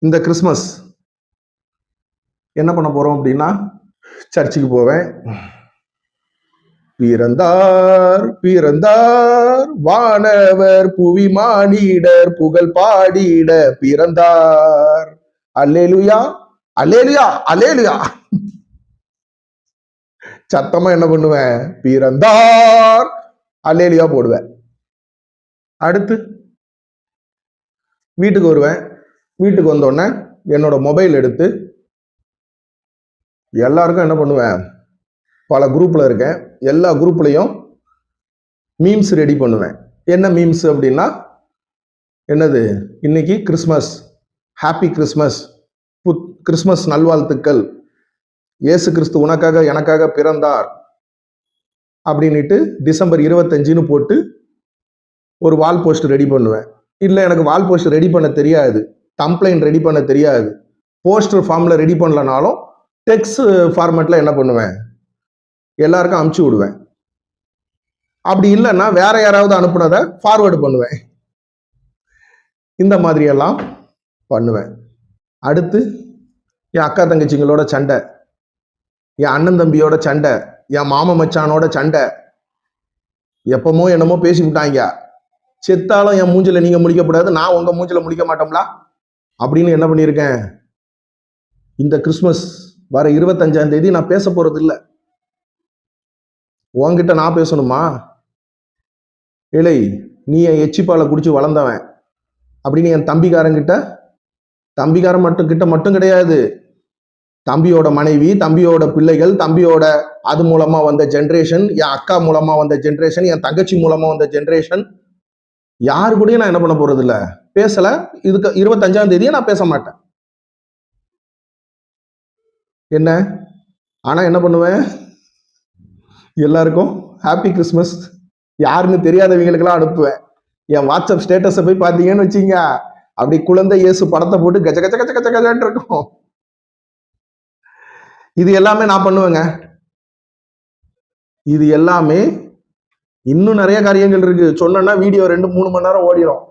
இந்த கிறிஸ்மஸ் என்ன பண்ண போறோம் அப்படின்னா, சர்ச்சுக்கு போவேன். பிறந்தார் பிறந்தார் வானவர் புவி மானிடர் புகழ் பாடிட பிறந்தார். அல்லேலுயா அல்லேலுயா அல்லேலுயா. சத்தமா என்ன பண்ணுவேன்? பிறந்தார் அல்லேலுயா போடுவேன். அடுத்து வீட்டுக்கு வருவேன். வீட்டுக்கு வந்தோடனே என்னோட மொபைல் எடுத்து எல்லாருக்கும் என்ன பண்ணுவேன், பல குரூப்ல இருக்கேன், எல்லா குரூப்லையும் மீம்ஸ் ரெடி பண்ணுவேன். என்ன மீம்ஸ் அப்படின்னா, என்னது, இன்னைக்கு கிறிஸ்மஸ், ஹாப்பி கிறிஸ்மஸ், கிறிஸ்மஸ் நல்வாழ்த்துக்கள், இயேசு கிறிஸ்து உனக்காக எனக்காக பிறந்தார் அப்படின்ட்டு டிசம்பர் 25ன்னு போட்டு ஒரு வால் போஸ்ட் ரெடி பண்ணுவேன். இல்லை எனக்கு வால் போஸ்ட் ரெடி பண்ண தெரியாது, கம்ப்ளைண்ட் ரெடி பண்ண தெரியாது, போஸ்டர் ஃபார்மில் ரெடி பண்ணலனாலும் டெக்ஸ்ட் ஃபார்மேட்டில் என்ன பண்ணுவேன், எல்லாருக்கும் அனுப்பிச்சி விடுவேன். அப்படி இல்லைன்னா வேற யாராவது அனுப்புனதை ஃபார்வேர்டு பண்ணுவேன். இந்த மாதிரியெல்லாம் பண்ணுவேன். அடுத்து என் அக்கா தங்கச்சிங்களோட சண்டை, என் அண்ணன் தம்பியோட சண்டை, என் மாமா மச்சானோட சண்டை, எப்பமோ என்னமோ பேசி விட்டாங்க, செத்தாலும் என் மூஞ்சில நீங்க முடிக்கப்படாது, நான் உங்க மூஞ்சில முடிக்க மாட்டோம்ல அப்படின்னு என்ன பண்ணியிருக்கேன். இந்த கிறிஸ்மஸ் வர 25ஆம் தேதி நான் பேச போறது இல்லை. உன்கிட்ட நான் பேசணுமா? இலை, நீ என் எச்சிப்பாலை குடிச்சு வளர்ந்தவன் அப்படின்னு என் தம்பிக்காரங்கிட்ட, தம்பிக்காரன் மட்டும் கிடையாது, தம்பியோட மனைவி, தம்பியோட பிள்ளைகள், தம்பியோட அது மூலமா வந்த ஜென்ரேஷன், என் அக்கா மூலமா வந்த ஜென்ரேஷன், என் தங்கச்சி மூலமா வந்த ஜென்ரேஷன், யாரு கூடயும் நான் என்ன பண்ண போறது இல்ல, பேசல. இதுக்கு 25ஆம் தேதியே நான் பேச மாட்டேன். என்ன ஆனா என்ன பண்ணுவேன், எல்லாருக்கும் ஹாப்பி கிறிஸ்மஸ் யாருன்னு தெரியாதவங்களுக்கெல்லாம் அனுப்புவேன். என் வாட்ஸ்அப் ஸ்டேட்டஸை போய் பார்த்தீங்கன்னு வச்சுங்க, அப்படி குழந்தை இயேசு படத்தை போட்டு கச்ச கச்ச கச்ச கச்ச கச்சன்னு இருக்கும். இது எல்லாமே நான் பண்ணுவேங்க. இது எல்லாமே இன்னும் நிறைய காரியங்கள் இருக்கு, சொன்னா வீடியோ 2-3 மணி நேரம் ஓடிடும்.